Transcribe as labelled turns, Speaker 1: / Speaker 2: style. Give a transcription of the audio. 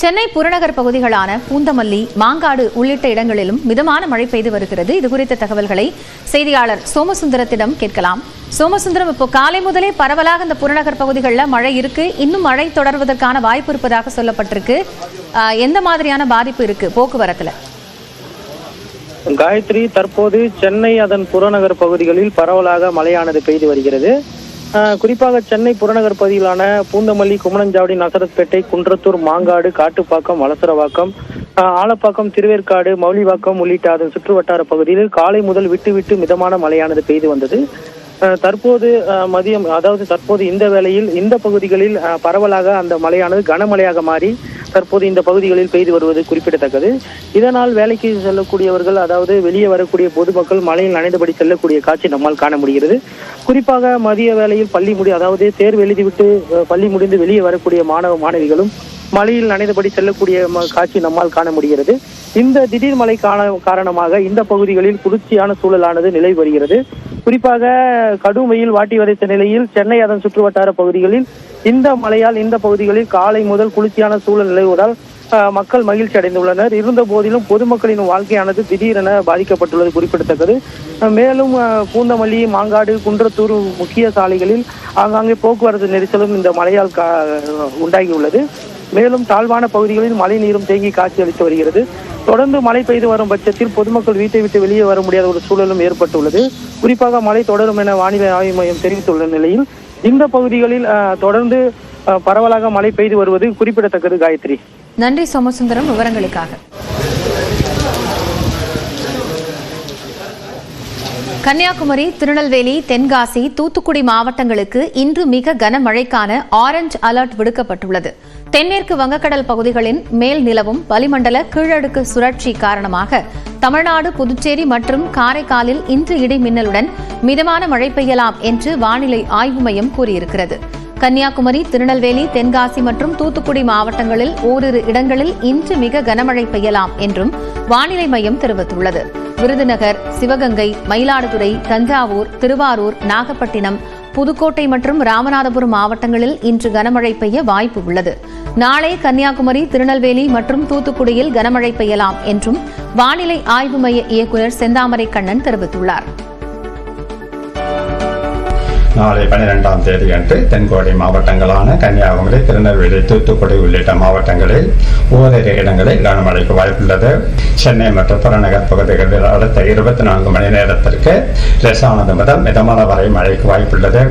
Speaker 1: சென்னை புறநகர் பகுதிகளான பூந்தமல்லி, மாங்காடு உள்ளிட்ட இடங்களிலும் மிதமான மழை பெய்து வருகிறது. இதுகுறித்த தகவல்களை செய்தியாளர் சோமசுந்தரத்திடம் கேட்கலாம். சோமசுந்தரம், இப்போ காலை முதலே பரவலாக இந்த புறநகர் பகுதிகளில் மழை இருக்கு, இன்னும் மழை தொடர்வதற்கான வாய்ப்பு இருப்பதாக சொல்லப்பட்டிருக்கு. எந்த மாதிரியான பாதிப்பு இருக்கு போக்குவரத்துல?
Speaker 2: காயத்ரி, தற்போது சென்னை அதன் புறநகர் பகுதிகளில் பரவலாக மழையானது பெய்து வருகிறது. குறிப்பாக சென்னை புறநகர் பகுதியிலான பூந்தமல்லி, குமணஞ்சாவடி, நசரத்பேட்டை, குன்றத்தூர், மாங்காடு, காட்டுப்பாக்கம், வலசரவாக்கம், ஆலப்பாக்கம், திருவேற்காடு, மௌலிவாக்கம் உள்ளிட்ட அதன் சுற்றுவட்டார பகுதியில் காலை முதல் விட்டு மிதமான மழையானது பெய்து வந்தது. தற்போது தற்போது இந்த வேளையில் இந்த பகுதிகளில் பரவலாக அந்த மழையானது கனமழையாக மாறி தற்போது இந்த பகுதிகளில் பெய்து வருவது குறிப்பிடத்தக்கது. இதனால் வேலைக்கு செல்லக்கூடியவர்கள், அதாவது வெளியே வரக்கூடிய பொதுமக்கள் மழையில் நனைந்தபடி செல்லக்கூடிய காட்சி நம்மால் காண முடிகிறது. குறிப்பாக மதிய வேளையில் தேர்வு எழுதிவிட்டு பள்ளி முடிந்து வெளியே வரக்கூடிய மாணவ மாணவிகளும் மழையில் நனைந்தபடி செல்லக்கூடிய காட்சி நம்மால் காண முடிகிறது. இந்த திடீர் மழை காரணமாக இந்த பகுதிகளில் குளிர்ச்சியான சூழலானது நிலை வருகிறது. குறிப்பாக கடும் வெயில் வாட்டி வதைத்த நிலையில் சென்னை அதன் சுற்றுவட்டார பகுதிகளில் இந்த மழையால் இந்த பகுதிகளில் காலை முதல் குளிர்ச்சியான சூழல் நிலவுவதால் மக்கள் மகிழ்ச்சி அடைந்துள்ளனர். இருந்த போதிலும் பொதுமக்களின் வாழ்க்கையானது திடீரென பாதிக்கப்பட்டுள்ளது குறிப்பிடத்தக்கது. மேலும் பூந்தமல்லி, மாங்காடு, குன்றத்தூர் முக்கிய சாலைகளில் ஆங்காங்கே போக்குவரத்து நெரிசலும் இந்த மழையால் உண்டாகியுள்ளது. மேலும் தாழ்வான பகுதிகளில் மழை நீரும் தேங்கி காட்சி அளித்து வருகிறது. தொடர்ந்து மழை பெய்து வரும் பட்சத்தில் பொதுமக்கள் வீட்டை விட்டு வெளியே வர முடியாத ஒரு சூழலும் ஏற்பட்டுள்ளது. குறிப்பாக மழை தொடரும் என வானிலை ஆய்வு மையம் தெரிவித்துள்ள நிலையில் இந்த பகுதிகளில் தொடர்ந்து பரவலாக மழை பெய்து வருவது குறிப்பிடத்தக்கது. காயத்ரி,
Speaker 1: நன்றி சோமசுந்தரம் விவரங்களுக்காக. கன்னியாகுமரி, திருநெல்வேலி, தென்காசி, தூத்துக்குடி மாவட்டங்களுக்கு இன்று மிக கனமழைக்கான ஆரஞ்ச் அலர்ட் விடுக்கப்பட்டுள்ளது. தென்மேற்கு வங்கக்கடல் பகுதிகளின் மேல் நிலவும் வளிமண்டல கீழடுக்கு சுழற்சி காரணமாக தமிழ்நாடு, புதுச்சேரி மற்றும் காரைக்காலில் இன்று இடி மின்னலுடன் மிதமான மழை பெய்யலாம் என்று வானிலை ஆய்வு மையம் கூறியிருக்கிறது. கன்னியாகுமரி, திருநெல்வேலி, தென்காசி மற்றும் தூத்துக்குடி மாவட்டங்களில் ஓரிரு இடங்களில் இன்று மிக கனமழை பெய்யலாம் என்றும் வானிலை மையம் தெரிவித்துள்ளது. விருதுநகர், சிவகங்கை, மயிலாடுதுறை, தஞ்சாவூர், திருவாரூர், நாகப்பட்டினம், புதுக்கோட்டை மற்றும் ராமநாதபுரம் மாவட்டங்களில் இன்று கனமழை பெய்ய வாய்ப்பு உள்ளது. நாளை கன்னியாகுமரி, திருநெல்வேலி மற்றும் தூத்துக்குடியில் கனமழை பெய்யலாம் என்றும் வானிலை ஆய்வு மைய இயக்குநர் செந்தாமரை கண்ணன் தெரிவித்துள்ளார்.
Speaker 3: நாளை 12ஆம் தேதி அன்று தென்கோடி மாவட்டங்களான கன்னியாகுமரி, திருநெல்வேலி, தூத்துக்குடி உள்ளிட்ட மாவட்டங்களில் ஓரிரு இடங்களில் கனமழைக்கு வாய்ப்புள்ளது. சென்னை மற்றும் புறநகர் பகுதிகளில் அடுத்த 24 மணி நேரத்திற்கு லேசானது முதல் மிதமான வரை மழைக்கு வாய்ப்புள்ளது.